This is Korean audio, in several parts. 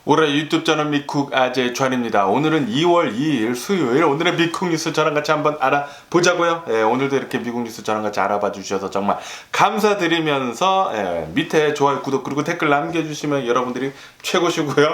올해 유튜브 채널 미쿡 아재 전입니다. 오늘은 2월 2일 수요일, 오늘의 미쿡 뉴스 저랑 같이 한번 알아보자고요. 오늘도 이렇게 미국 뉴스 저랑 같이 알아봐 주셔서 정말 감사드리면서 밑에 좋아요, 구독 그리고 댓글 남겨주시면 여러분들이 최고시고요.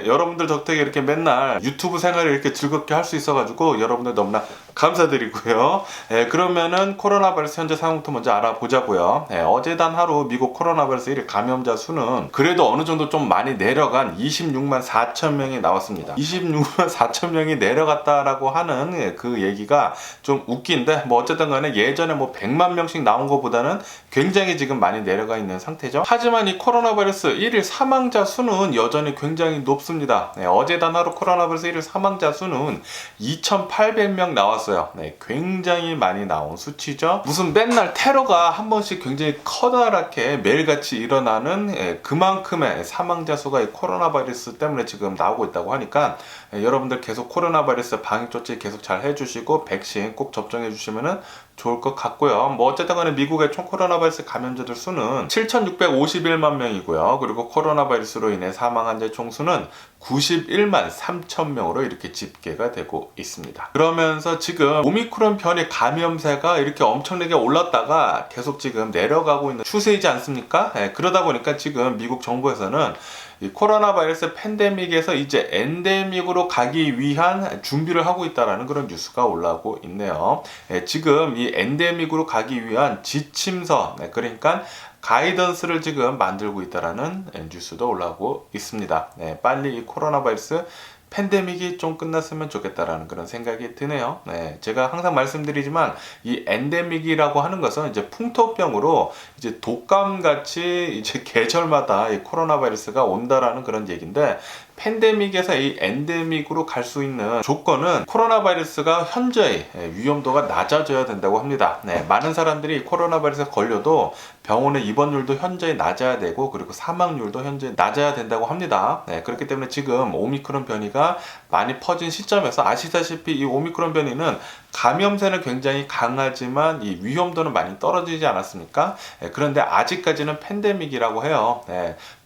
여러분들 덕택에 이렇게 맨날 유튜브 생활을 이렇게 즐겁게 할 수 있어가지고 여러분들 너무나 감사드리고요. 그러면은 코로나 바이러스 현재 상황부터 먼저 알아보자고요. 어제 단 하루 미국 코로나 바이러스 1일 감염자 수는 그래도 어느 정도 좀 많이 내려간 26만 4천 명이 나왔습니다. 26만 4천 명이 내려갔다라고 하는 그 얘기가 좀 웃긴데, 뭐 어쨌든 간에 예전에 뭐 100만 명씩 나온 것보다는 굉장히 지금 많이 내려가 있는 상태죠. 하지만 이 코로나 바이러스 1일 사망자 수는 여전히 굉장히 높습니다. 어제 단 하루 코로나 바이러스 1일 사망자 수는 2,800명 나왔어요. 굉장히 많이 나온 수치죠. 무슨 맨날 테러가 한 번씩 굉장히 커다랗게 매일같이 일어나는 그만큼의 사망자 수가 이 코로나 바이러스 때문에 지금 나오고 있다고 하니까 여러분들 계속 코로나 바이러스 방역 조치 계속 잘 해주시고 백신 꼭 접종해 주시면 좋을 것 같고요. 뭐 어쨌든 간에 미국의 총 코로나 바이러스 감염자들 수는 7,651만 명이고요. 그리고 코로나 바이러스로 인해 사망한 자 총수는 91만 3천 명으로 이렇게 집계가 되고 있습니다. 그러면서 지금 오미크론 변이 감염세가 이렇게 엄청나게 올랐다가 계속 지금 내려가고 있는 추세이지 않습니까? 그러다 보니까 지금 미국 정부에서는 이 코로나 바이러스 팬데믹에서 이제 엔데믹으로 가기 위한 준비를 하고 있다라는 그런 뉴스가 올라오고 있네요. 지금 이 엔데믹으로 가기 위한 지침서, 그러니까 가이던스를 지금 만들고 있다라는 뉴스도 올라오고 있습니다. 빨리 이 코로나 바이러스 팬데믹이 좀 끝났으면 좋겠다라는 그런 생각이 드네요. 제가 항상 말씀드리지만 이 엔데믹이라고 하는 것은 이제 풍토병으로 이제 독감같이 이제 계절마다 이 코로나 바이러스가 온다라는 그런 얘기인데, 팬데믹에서 이 엔데믹으로 갈 수 있는 조건은 코로나 바이러스가 현저히 위험도가 낮아져야 된다고 합니다. 많은 사람들이 코로나 바이러스에 걸려도 병원의 입원율도 현저히 낮아야 되고, 그리고 사망률도 현저히 낮아야 된다고 합니다. 그렇기 때문에 지금 오미크론 변이가 많이 퍼진 시점에서 아시다시피 이 오미크론 변이는 감염세는 굉장히 강하지만 이 위험도는 많이 떨어지지 않았습니까? 그런데 아직까지는 팬데믹이라고 해요.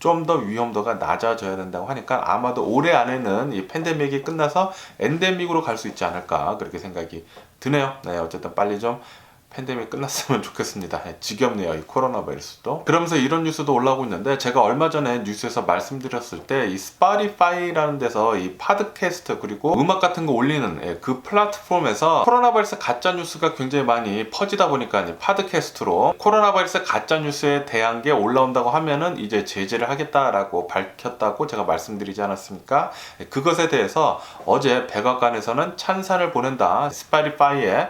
좀 더 위험도가 낮아져야 된다고 하니까 아마도 올해 안에는 이 팬데믹이 끝나서 엔데믹으로 갈 수 있지 않을까, 그렇게 생각이 드네요. 어쨌든 빨리 좀 팬데믹 끝났으면 좋겠습니다. 지겹네요, 이 코로나 바이러스도. 그러면서 이런 뉴스도 올라오고 있는데, 제가 얼마 전에 뉴스에서 말씀드렸을 때 이 스파티파이라는 데서 이 팟캐스트 그리고 음악 같은 거 올리는 그 플랫폼에서 코로나 바이러스 가짜 뉴스가 굉장히 많이 퍼지다 보니까 이 팟캐스트로 코로나 바이러스 가짜 뉴스에 대한 게 올라온다고 하면은 이제 제재를 하겠다라고 밝혔다고 제가 말씀드리지 않았습니까? 그것에 대해서 어제 백악관에서는 찬사를 보낸다, 스파티파이에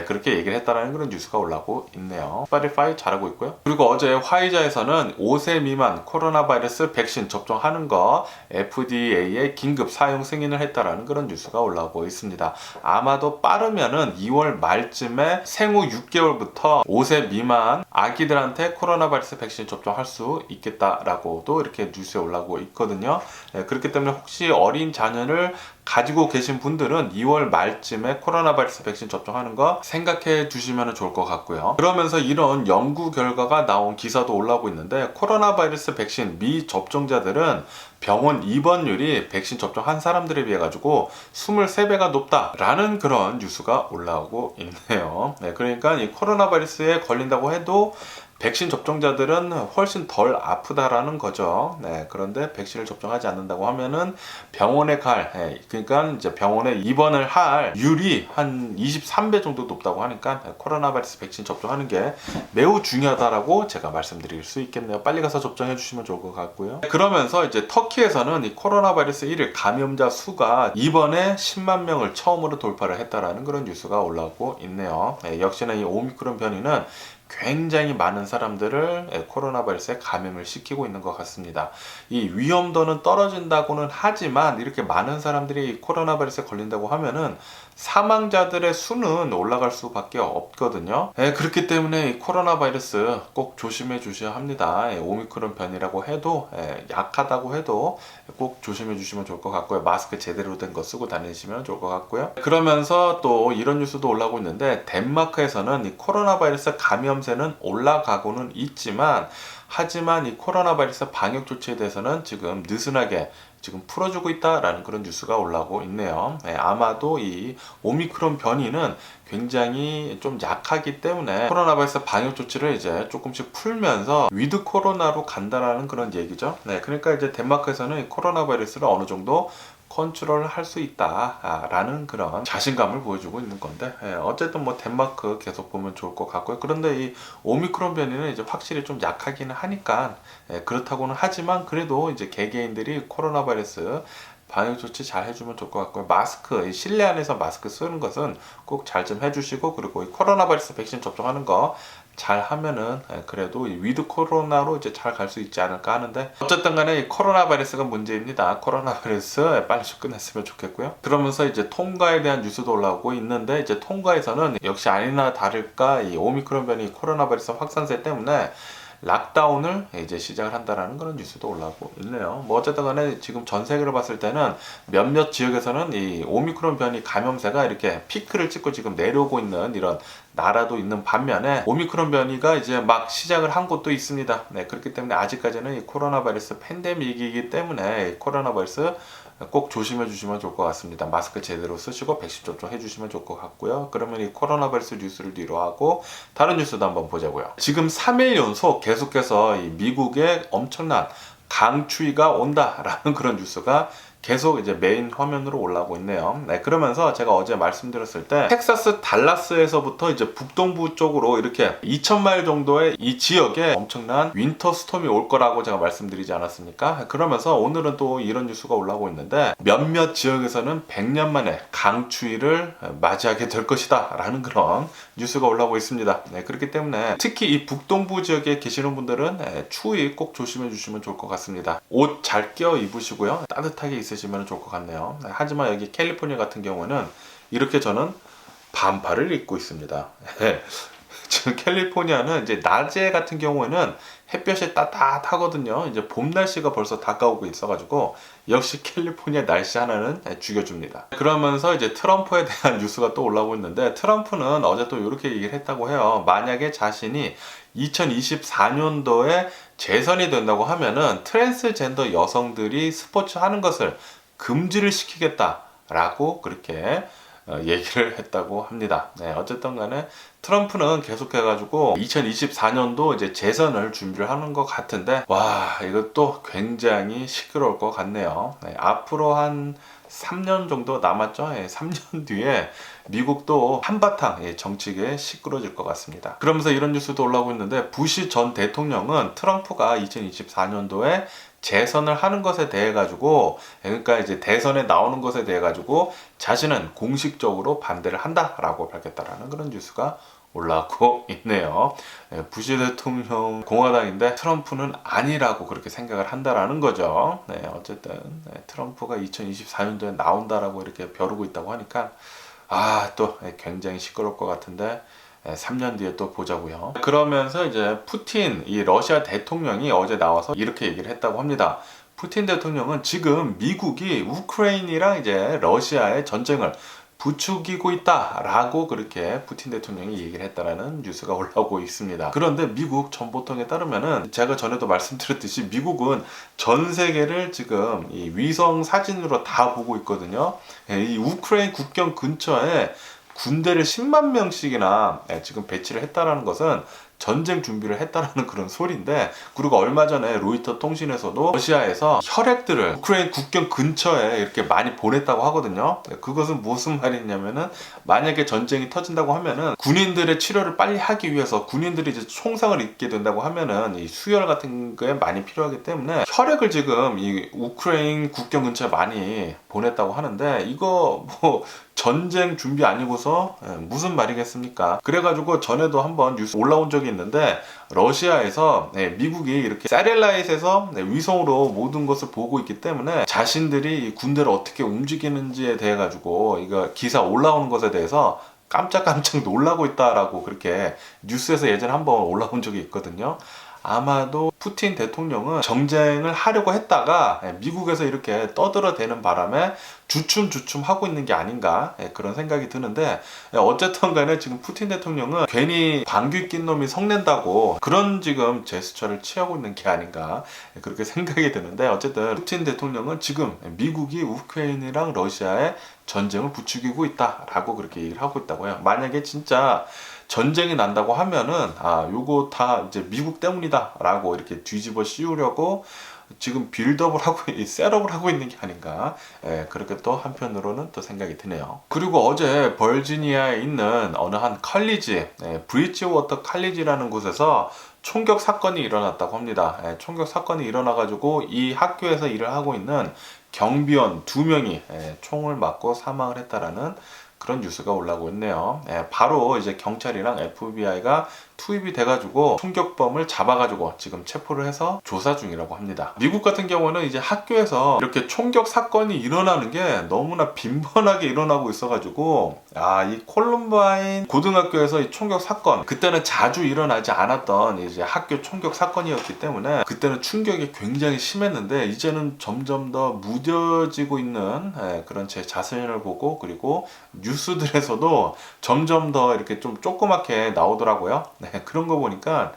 그렇게 얘기를 했다라는 그런 뉴스가 올라오고 있네요. 스파티파이 잘하고 있고요. 그리고 어제 화이자에서는 5세 미만 코로나 바이러스 백신 접종하는 거 FDA에 긴급 사용 승인을 했다라는 그런 뉴스가 올라오고 있습니다. 아마도 빠르면은 2월 말쯤에 생후 6개월부터 5세 미만 아기들한테 코로나 바이러스 백신 접종할 수 있겠다라고도 이렇게 뉴스에 올라오고 있거든요. 그렇기 때문에 혹시 어린 자녀를 가지고 계신 분들은 2월 말쯤에 코로나 바이러스 백신 접종하는 거 생각해 주시면 좋을 것 같고요. 그러면서 이런 연구 결과가 나온 기사도 올라오고 있는데, 코로나 바이러스 백신 미접종자들은 병원 입원율이 백신 접종한 사람들에 비해 가지고 23배가 높다라는 그런 뉴스가 올라오고 있네요. 그러니까 이 코로나 바이러스에 걸린다고 해도 백신 접종자들은 훨씬 덜 아프다라는 거죠. 그런데 백신을 접종하지 않는다고 하면은 병원에 그러니까 이제 병원에 입원을 할 율이 한 23배 정도 높다고 하니까 코로나 바이러스 백신 접종하는 게 매우 중요하다라고 제가 말씀드릴 수 있겠네요. 빨리 가서 접종해 주시면 좋을 것 같고요. 그러면서 이제 터키에서는 이 코로나 바이러스 1일 감염자 수가 이번에 10만 명을 처음으로 돌파를 했다라는 그런 뉴스가 올라오고 있네요. 역시나 이 오미크론 변이는 굉장히 많은 사람들을 코로나 바이러스에 감염을 시키고 있는 것 같습니다. 이 위험도는 떨어진다고는 하지만 이렇게 많은 사람들이 코로나 바이러스에 걸린다고 하면은 사망자들의 수는 올라갈 수밖에 없거든요. 그렇기 때문에 이 코로나 바이러스 꼭 조심해 주셔야 합니다. 오미크론 변이라고 해도 약하다고 해도 꼭 조심해 주시면 좋을 것 같고요. 마스크 제대로 된 거 쓰고 다니시면 좋을 것 같고요. 그러면서 또 이런 뉴스도 올라오고 있는데, 덴마크에서는 이 코로나 바이러스 감염 감염세는 올라가고는 있지만, 하지만 이 코로나 바이러스 방역 조치에 대해서는 지금 느슨하게 지금 풀어주고 있다라는 그런 뉴스가 올라오고 있네요. 아마도 이 오미크론 변이는 굉장히 좀 약하기 때문에 코로나 바이러스 방역 조치를 이제 조금씩 풀면서 위드 코로나로 간다라는 그런 얘기죠. 그러니까 이제 덴마크에서는 코로나 바이러스를 어느 정도 컨트롤 할 수 있다라는 그런 자신감을 보여주고 있는 건데, 어쨌든 뭐 덴마크 계속 보면 좋을 것 같고요. 그런데 이 오미크론 변이는 이제 확실히 좀 약하기는 하니까, 그렇다고는 하지만 그래도 이제 개개인들이 코로나 바이러스 방역 조치 잘 해주면 좋을 것 같고요. 마스크, 실내 안에서 마스크 쓰는 것은 꼭 잘 좀 해주시고, 그리고 이 코로나 바이러스 백신 접종하는 거 잘 하면은 그래도 이 위드 코로나로 이제 잘 갈 수 있지 않을까 하는데, 어쨌든 간에 이 코로나 바이러스가 문제입니다. 코로나 바이러스 빨리 좀 끝냈으면 좋겠고요. 그러면서 이제 통과에 대한 뉴스도 올라오고 있는데, 이제 통과에서는 역시 아니나 다를까 이 오미크론 변이 코로나 바이러스 확산세 때문에 락다운을 이제 시작을 한다라는 그런 뉴스도 올라오고 있네요. 뭐 어쨌든 간에 지금 전 세계를 봤을 때는 몇몇 지역에서는 이 오미크론 변이 감염세가 이렇게 피크를 찍고 지금 내려오고 있는 이런 나라도 있는 반면에, 오미크론 변이가 이제 막 시작을 한 곳도 있습니다. 그렇기 때문에 아직까지는 이 코로나 바이러스 팬데믹이기 때문에 코로나 바이러스 꼭 조심해 주시면 좋을 것 같습니다. 마스크 제대로 쓰시고 백신 접종해 주시면 좋을 것 같고요. 그러면 이 코로나 바이러스 뉴스를 뒤로 하고 다른 뉴스도 한번 보자고요. 지금 3일 연속 계속해서 이 미국에 엄청난 강추위가 온다라는 그런 뉴스가 계속 이제 메인 화면으로 올라오고 있네요. 그러면서 제가 어제 말씀드렸을 때 텍사스 달라스에서부터 이제 북동부 쪽으로 이렇게 2,000마일 정도의 이 지역에 엄청난 윈터 스톰이 올 거라고 제가 말씀드리지 않았습니까? 그러면서 오늘은 또 이런 뉴스가 올라오고 있는데, 몇몇 지역에서는 100년 만에 강추위를 맞이하게 될 것이다 라는 그런 뉴스가 올라오고 있습니다. 그렇기 때문에 특히 이 북동부 지역에 계시는 분들은 추위 꼭 조심해 주시면 좋을 것 같습니다. 옷 잘 껴 입으시고요. 따뜻하게 있으시면 좋을 것 같네요. 하지만 여기 캘리포니아 같은 경우는 이렇게 저는 반팔을 입고 있습니다. 지금 캘리포니아는 이제 낮에 같은 경우에는 햇볕이 따뜻하거든요. 이제 봄 날씨가 벌써 다가오고 있어가지고 역시 캘리포니아 날씨 하나는 죽여줍니다. 그러면서 이제 트럼프에 대한 뉴스가 또 올라오고 있는데, 트럼프는 어제 또 이렇게 얘기를 했다고 해요. 만약에 자신이 2024년도에 재선이 된다고 하면은 트랜스젠더 여성들이 스포츠 하는 것을 금지를 시키겠다라고 그렇게 얘기를 했다고 합니다. 어쨌든 간에 트럼프는 계속해가지고 2024년도 이제 재선을 준비를 하는 것 같은데, 와, 이것도 굉장히 시끄러울 것 같네요. 앞으로 한 3년 정도 남았죠. 3년 뒤에 미국도 한바탕 정치계에 시끄러질 것 같습니다. 그러면서 이런 뉴스도 올라오고 있는데, 부시 전 대통령은 트럼프가 2024년도에 재선을 하는 것에 대해 가지고, 그러니까 이제 대선에 나오는 것에 대해 가지고 자신은 공식적으로 반대를 한다라고 밝혔다라는 그런 뉴스가 올라오고 있네요. 부시 대통령 공화당인데 트럼프는 아니라고 그렇게 생각을 한다라는 거죠. 어쨌든 트럼프가 2024년도에 나온다라고 이렇게 벼르고 있다고 하니까 또 굉장히 시끄러울 것 같은데, 3년 뒤에 또 보자고요. 그러면서 이제 푸틴, 이 러시아 대통령이 어제 나와서 이렇게 얘기를 했다고 합니다. 푸틴 대통령은 지금 미국이 우크라이나랑 이제 러시아의 전쟁을 부추기고 있다라고 그렇게 푸틴 대통령이 얘기를 했다라는 뉴스가 올라오고 있습니다. 그런데 미국 정보통에 따르면은, 제가 전에도 말씀드렸듯이 미국은 전 세계를 지금 이 위성 사진으로 다 보고 있거든요. 이 우크라이나 국경 근처에 군대를 10만 명씩이나 지금 배치를 했다라는 것은 전쟁 준비를 했다라는 그런 소리인데, 그리고 얼마 전에 로이터 통신에서도 러시아에서 혈액들을 우크라이나 국경 근처에 이렇게 많이 보냈다고 하거든요. 그것은 무슨 말이냐면은, 만약에 전쟁이 터진다고 하면은 군인들의 치료를 빨리 하기 위해서 군인들이 이제 총상을 입게 된다고 하면은 이 수혈 같은 거에 많이 필요하기 때문에 혈액을 지금 이 우크라이나 국경 근처에 많이 보냈다고 하는데, 이거 뭐 전쟁 준비 아니고서 무슨 말이겠습니까? 그래가지고 전에도 한번 뉴스 올라온 적이 있는데, 러시아에서 미국이 이렇게 사텔라이트에서 위성으로 모든 것을 보고 있기 때문에 자신들이 군대를 어떻게 움직이는지에 대해 가지고 이거 기사 올라오는 것에 대해서 깜짝깜짝 놀라고 있다라고 그렇게 뉴스에서 예전에 한번 올라온 적이 있거든요. 아마도 푸틴 대통령은 정쟁을 하려고 했다가 미국에서 이렇게 떠들어대는 바람에 주춤주춤 하고 있는 게 아닌가 그런 생각이 드는데, 어쨌든 간에 지금 푸틴 대통령은 괜히 방귀 낀 놈이 성낸다고 그런 지금 제스처를 취하고 있는 게 아닌가 그렇게 생각이 드는데, 어쨌든 푸틴 대통령은 지금 미국이 우크라이나랑 러시아의 전쟁을 부추기고 있다라고 그렇게 얘기를 하고 있다고 해요. 만약에 진짜 전쟁이 난다고 하면은 요거 다 이제 미국 때문이다라고 이렇게 뒤집어 씌우려고 지금 빌드업을 하고 셋업을 하고 있는 게 아닌가 그렇게 또 한편으로는 또 생각이 드네요. 그리고 어제 버지니아에 있는 어느 한 칼리지, 브리지워터 칼리지라는 곳에서 총격 사건이 일어났다고 합니다. 총격 사건이 일어나가지고 이 학교에서 일을 하고 있는 경비원 2명이 총을 맞고 사망을 했다라는 그런 뉴스가 올라오고 있네요. 바로 이제 경찰이랑 FBI가 투입이 돼가지고 총격범을 잡아가지고 지금 체포를 해서 조사 중이라고 합니다. 미국 같은 경우는 이제 학교에서 이렇게 총격 사건이 일어나는 게 너무나 빈번하게 일어나고 있어가지고 이 콜럼바인 고등학교에서 이 총격 사건, 그때는 자주 일어나지 않았던 이제 학교 총격 사건이었기 때문에 그때는 충격이 굉장히 심했는데, 이제는 점점 더 무뎌지고 있는 그런 제 자신을 보고, 그리고 뉴스들에서도 점점 더 이렇게 좀 조그맣게 나오더라고요. 그런 거 보니까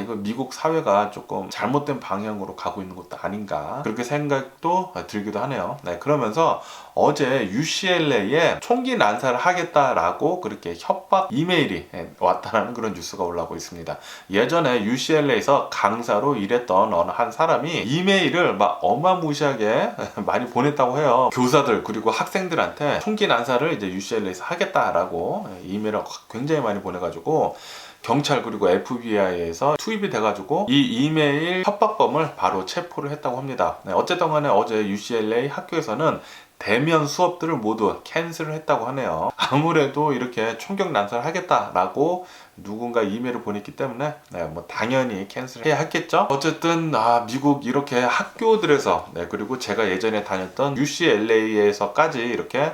이거 미국 사회가 조금 잘못된 방향으로 가고 있는 것도 아닌가 그렇게 생각도 들기도 하네요. 그러면서 어제 UCLA에 총기 난사를 하겠다라고 그렇게 협박 이메일이 왔다는 그런 뉴스가 올라오고 있습니다. 예전에 UCLA에서 강사로 일했던 어느 한 사람이 이메일을 막 어마무시하게 많이 보냈다고 해요. 교사들 그리고 학생들한테 총기 난사를 이제 UCLA에서 하겠다라고 이메일을 굉장히 많이 보내가지고 경찰 그리고 FBI에서 투입이 돼가지고 이 이메일 협박범을 바로 체포를 했다고 합니다. 어쨌든 간에 어제 UCLA 학교에서는 대면 수업들을 모두 캔슬을 했다고 하네요. 아무래도 이렇게 총격 난사를 하겠다라고 누군가 이메일을 보냈기 때문에 뭐 당연히 캔슬해야 했겠죠. 어쨌든 미국 이렇게 학교들에서 그리고 제가 예전에 다녔던 UCLA에서까지 이렇게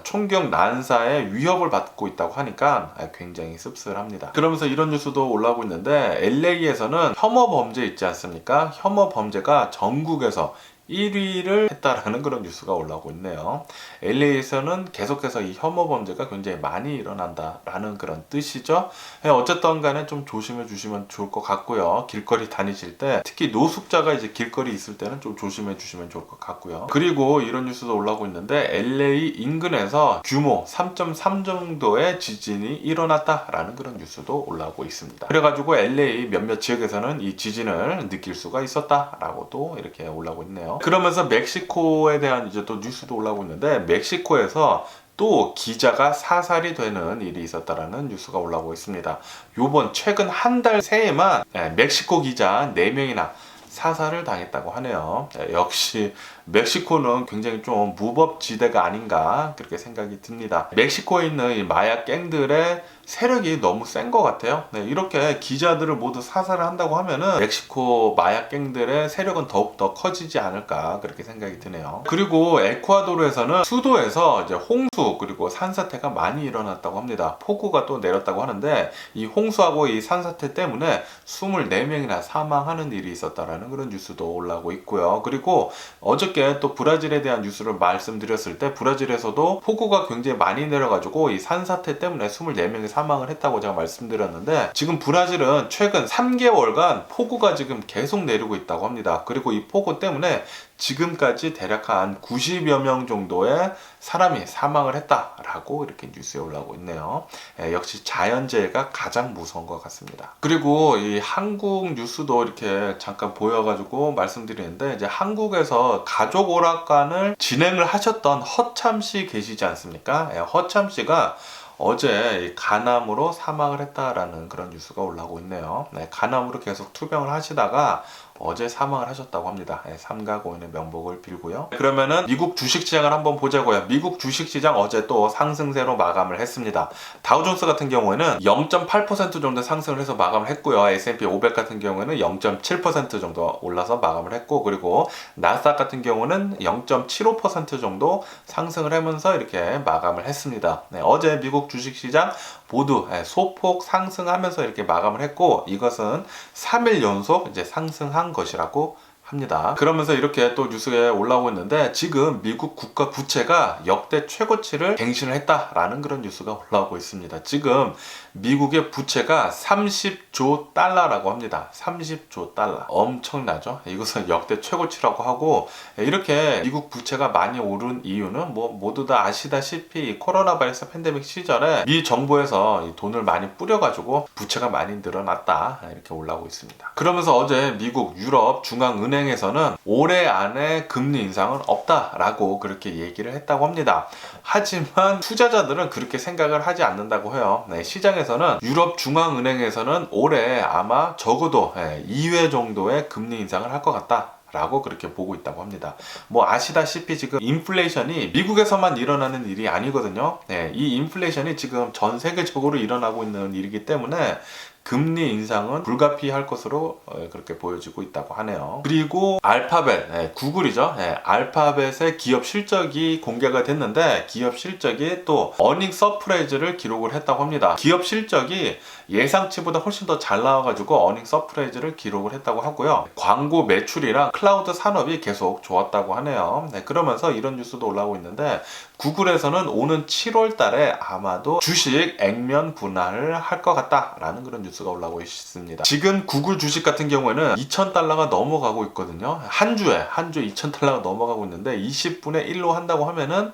총격 난사의 위협을 받고 있다고 하니까 굉장히 씁쓸합니다. 그러면서 이런 뉴스도 올라오고 있는데, LA에서는 혐오 범죄 있지 않습니까? 혐오 범죄가 전국에서 1위를 했다라는 그런 뉴스가 올라오고 있네요. LA에서는 계속해서 이 혐오 범죄가 굉장히 많이 일어난다라는 그런 뜻이죠. 어쨌든 간에 좀 조심해 주시면 좋을 것 같고요. 길거리 다니실 때, 특히 노숙자가 이제 길거리 있을 때는 좀 조심해 주시면 좋을 것 같고요. 그리고 이런 뉴스도 올라오고 있는데, LA 인근에서 규모 3.3 정도의 지진이 일어났다라는 그런 뉴스도 올라오고 있습니다. 그래가지고 LA 몇몇 지역에서는 이 지진을 느낄 수가 있었다라고도 이렇게 올라오고 있네요. 그러면서 멕시코에 대한 이제 또 뉴스도 올라오고 있는데, 멕시코에서 또 기자가 사살이 되는 일이 있었다라는 뉴스가 올라오고 있습니다. 요번 최근 한 달 새에만 멕시코 기자 4명이나 사살을 당했다고 하네요. 역시 멕시코는 굉장히 좀 무법지대가 아닌가 그렇게 생각이 듭니다. 멕시코에 있는 이 마약 갱들의 세력이 너무 센 것 같아요. 이렇게 기자들을 모두 사살을 한다고 하면은 멕시코 마약 갱들의 세력은 더욱더 커지지 않을까 그렇게 생각이 드네요. 그리고 에콰도르에서는 수도에서 이제 홍수 그리고 산사태가 많이 일어났다고 합니다. 폭우가 또 내렸다고 하는데, 이 홍수하고 이 산사태 때문에 24명이나 사망하는 일이 있었다라는 그런 뉴스도 올라오고 있고요. 그리고 어저께 또 브라질에 대한 뉴스를 말씀드렸을 때, 브라질에서도 폭우가 굉장히 많이 내려가지고 이 산사태 때문에 24명이 사망을 했다고 제가 말씀드렸는데, 지금 브라질은 최근 3개월간 폭우가 지금 계속 내리고 있다고 합니다. 그리고 이 폭우 때문에 지금까지 대략 한 90여 명 정도의 사람이 사망을 했다라고 이렇게 뉴스에 올라오고 있네요. 역시 자연재해가 가장 무서운 것 같습니다. 그리고 이 한국 뉴스도 이렇게 잠깐 보여가지고 말씀드리는데, 이제 한국에서 가족 오락관을 진행을 하셨던 허참 씨 계시지 않습니까? 허참 씨가 어제 간암으로 사망을 했다라는 그런 뉴스가 올라오고 있네요. 간암으로 계속 투병을 하시다가 어제 사망을 하셨다고 합니다. 삼가고인의 명복을 빌고요. 그러면은 미국 주식시장을 한번 보자고요. 미국 주식시장 어제 또 상승세로 마감을 했습니다. 다우존스 같은 경우에는 0.8% 정도 상승을 해서 마감을 했고요. S&P 500 같은 경우에는 0.7% 정도 올라서 마감을 했고, 그리고 나스닥 같은 경우는 0.75% 정도 상승을 하면서 이렇게 마감을 했습니다. 어제 미국 주식시장 모두 소폭 상승하면서 이렇게 마감을 했고, 이것은 3일 연속 이제 상승한 것이라고 합니다. 그러면서 이렇게 또 뉴스에 올라오고 있는데, 지금 미국 국가 부채가 역대 최고치를 갱신을 했다라는 그런 뉴스가 올라오고 있습니다. 지금 미국의 부채가 30조 달러라고 합니다. 30조 달러. 엄청나죠? 이것은 역대 최고치라고 하고, 이렇게 미국 부채가 많이 오른 이유는 뭐 모두 다 아시다시피 코로나 바이러스 팬데믹 시절에 미 정부에서 이 돈을 많이 뿌려가지고 부채가 많이 늘어났다, 이렇게 올라오고 있습니다. 그러면서 어제 미국, 유럽 중앙은행에서는 올해 안에 금리 인상은 없다라고 그렇게 얘기를 했다고 합니다. 하지만 투자자들은 그렇게 생각을 하지 않는다고 해요. 시장에서는 유럽 중앙은행에서는 올해 아마 적어도 2회 정도의 금리 인상을 할 것 같다 라고 그렇게 보고 있다고 합니다. 뭐 아시다시피 지금 인플레이션이 미국에서만 일어나는 일이 아니거든요. 이 인플레이션이 지금 전 세계적으로 일어나고 있는 일이기 때문에 금리 인상은 불가피할 것으로 그렇게 보여지고 있다고 하네요. 그리고 알파벳, 구글이죠. 알파벳의 기업 실적이 공개가 됐는데, 기업 실적이 또 어닝 서프라이즈를 기록을 했다고 합니다. 기업 실적이 예상치보다 훨씬 더 잘 나와가지고 어닝 서프라이즈를 기록을 했다고 하고요. 광고 매출이랑 클라우드 산업이 계속 좋았다고 하네요. 그러면서 이런 뉴스도 올라오고 있는데, 구글에서는 오는 7월 달에 아마도 주식 액면 분할을 할 것 같다라는 그런 뉴스가 올라오고 있습니다. 지금 구글 주식 같은 경우에는 2,000달러가 넘어가고 있거든요. 한 주에 2,000달러가 넘어가고 있는데, 20분의 1로 한다고 하면은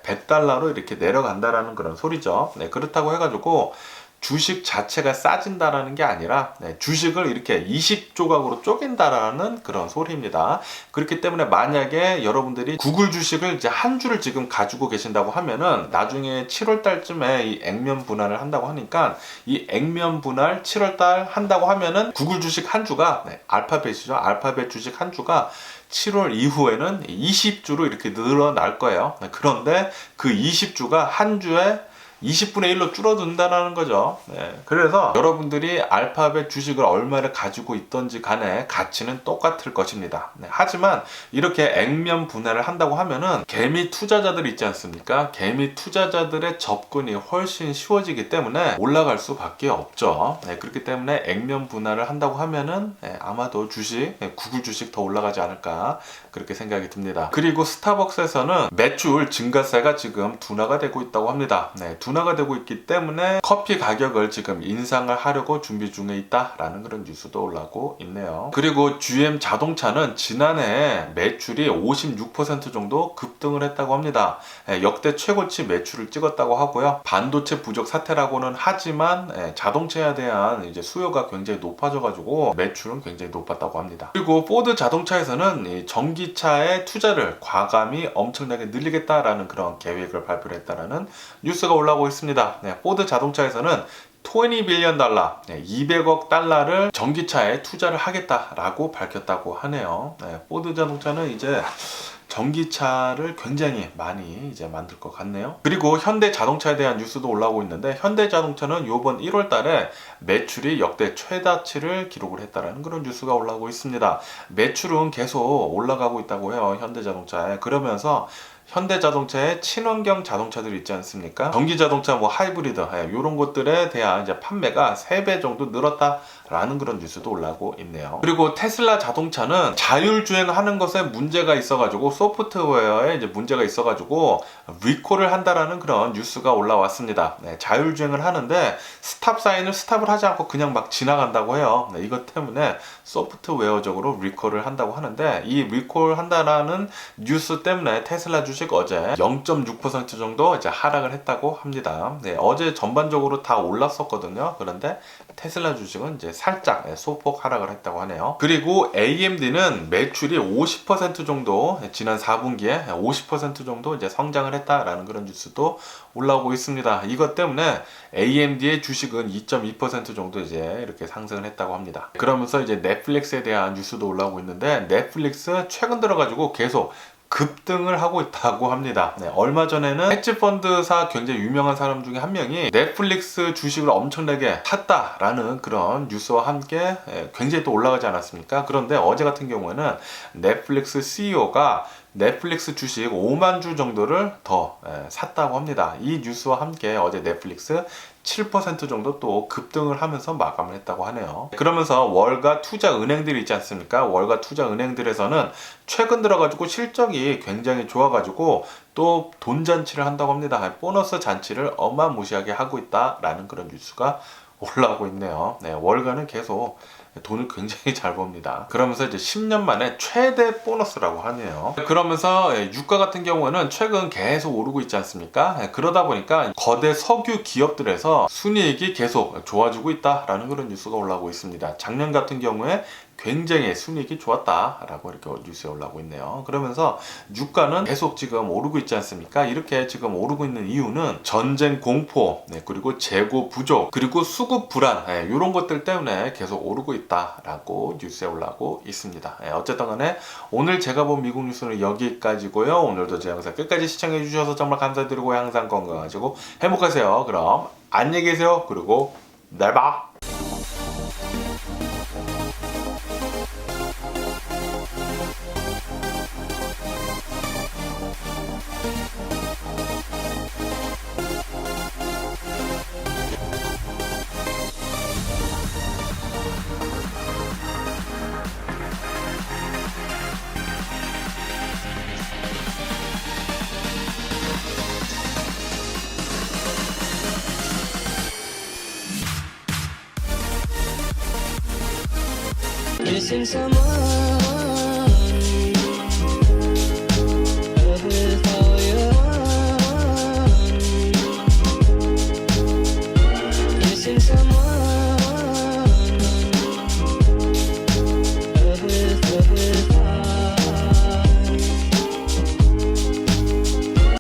100달러로 이렇게 내려간다라는 그런 소리죠. 그렇다고 해가지고 주식 자체가 싸진다라는 게 아니라 주식을 이렇게 20조각으로 쪼갠다라는 그런 소리입니다. 그렇기 때문에 만약에 여러분들이 구글 주식을 이제 한 주를 지금 가지고 계신다고 하면은 나중에 7월 달쯤에 이 액면 분할을 한다고 하니까, 이 액면 분할 7월 달 한다고 하면은 구글 주식 한 주가 알파벳이죠. 알파벳 주식 한 주가 7월 이후에는 20주로 이렇게 늘어날 거예요. 그런데 그 20주가 한 주에 20분의 1로 줄어든다는 거죠. 그래서 여러분들이 알파벳 주식을 얼마를 가지고 있던지 간에 가치는 똑같을 것입니다. 하지만 이렇게 액면 분할을 한다고 하면은 개미 투자자들 있지 않습니까? 개미 투자자들의 접근이 훨씬 쉬워지기 때문에 올라갈 수밖에 없죠. 그렇기 때문에 액면 분할을 한다고 하면은 아마도 주식, 구글 주식 더 올라가지 않을까 그렇게 생각이 듭니다. 그리고 스타벅스에서는 매출 증가세가 지금 둔화가 되고 있다고 합니다. 둔화가 되고 있기 때문에 커피 가격을 지금 인상을 하려고 준비 중에 있다라는 그런 뉴스도 올라오고 있네요. 그리고 GM 자동차는 지난해 매출이 56% 정도 급등을 했다고 합니다. 역대 최고치 매출을 찍었다고 하고요. 반도체 부족 사태라고는 하지만 자동차에 대한 이제 수요가 굉장히 높아져가지고 매출은 굉장히 높았다고 합니다. 그리고 포드 자동차에서는 전기차의 투자를 과감히 엄청나게 늘리겠다라는 그런 계획을 발표를 했다라는 뉴스가 올라오고 있습니다. 포드 자동차에서는 20 빌리언 달러, 200억 달러를 전기차에 투자를 하겠다라고 밝혔다고 하네요. 포드 자동차는 이제 전기차를 굉장히 많이 이제 만들 것 같네요. 그리고 현대 자동차에 대한 뉴스도 올라오고 있는데, 현대 자동차는 이번 1월 달에 매출이 역대 최다치를 기록을 했다라는 그런 뉴스가 올라오고 있습니다. 매출은 계속 올라가고 있다고 해요, 현대 자동차에. 그러면서 현대자동차의 친환경 자동차들 있지 않습니까? 전기자동차, 뭐 하이브리드, 이런 것들에 대한 이제 판매가 3배 정도 늘었다라는 그런 뉴스도 올라오고 있네요. 그리고 테슬라 자동차는 자율주행하는 것에 문제가 있어가지고, 소프트웨어에 이제 문제가 있어가지고 리콜을 한다라는 그런 뉴스가 올라왔습니다. 자율주행을 하는데 스탑 사인을 스탑을 하지 않고 그냥 막 지나간다고 해요. 이것 때문에 소프트웨어적으로 리콜을 한다고 하는데, 이 리콜 한다라는 뉴스 때문에 테슬라 주식 어제 0.6% 정도 이제 하락을 했다고 합니다. 어제 전반적으로 다 올랐었거든요. 그런데 테슬라 주식은 이제 살짝 소폭 하락을 했다고 하네요. 그리고 AMD는 매출이 50% 정도, 지난 4분기에 50% 정도 이제 성장을 했다라는 그런 뉴스도 올라오고 있습니다. 이것 때문에 AMD의 주식은 2.2% 정도 이제 이렇게 상승을 했다고 합니다. 그러면서 이제 넷플릭스에 대한 뉴스도 올라오고 있는데, 넷플릭스 최근 들어가지고 계속 급등을 하고 있다고 합니다. 얼마 전에는 헤지펀드사 굉장히 유명한 사람 중에 한 명이 넷플릭스 주식을 엄청나게 샀다라는 그런 뉴스와 함께 굉장히 또 올라가지 않았습니까? 그런데 어제 같은 경우에는 넷플릭스 CEO가 넷플릭스 주식 5만 주 정도를 더 샀다고 합니다. 이 뉴스와 함께 어제 넷플릭스 7% 정도 또 급등을 하면서 마감을 했다고 하네요. 그러면서 월가 투자 은행들이 있지 않습니까? 월가 투자 은행들에서는 최근 들어가지고 실적이 굉장히 좋아가지고 또 돈 잔치를 한다고 합니다. 보너스 잔치를 어마무시하게 하고 있다라는 그런 뉴스가 올라오고 있네요. 네, 월가는 계속 돈을 굉장히 잘 법니다. 그러면서 이제 10년 만에 최대 보너스라고 하네요. 그러면서 유가 같은 경우는 최근 계속 오르고 있지 않습니까? 그러다 보니까 거대 석유 기업들에서 순이익이 계속 좋아지고 있다라는 그런 뉴스가 올라오고 있습니다. 작년 같은 경우에 굉장히 순이익이 좋았다라고 이렇게 뉴스에 올라오고 있네요. 그러면서 유가는 계속 지금 오르고 있지 않습니까? 이렇게 지금 오르고 있는 이유는 전쟁 공포, 그리고 재고 부족, 그리고 수급 불안, 이런 것들 때문에 계속 오르고 있다라고 뉴스에 올라오고 있습니다. 어쨌든 간에 오늘 제가 본 미국 뉴스는 여기까지고요. 오늘도 제 영상 끝까지 시청해 주셔서 정말 감사드리고 항상 건강하시고 행복하세요. 그럼 안녕히 계세요. 그리고 내일 봐. Missing someone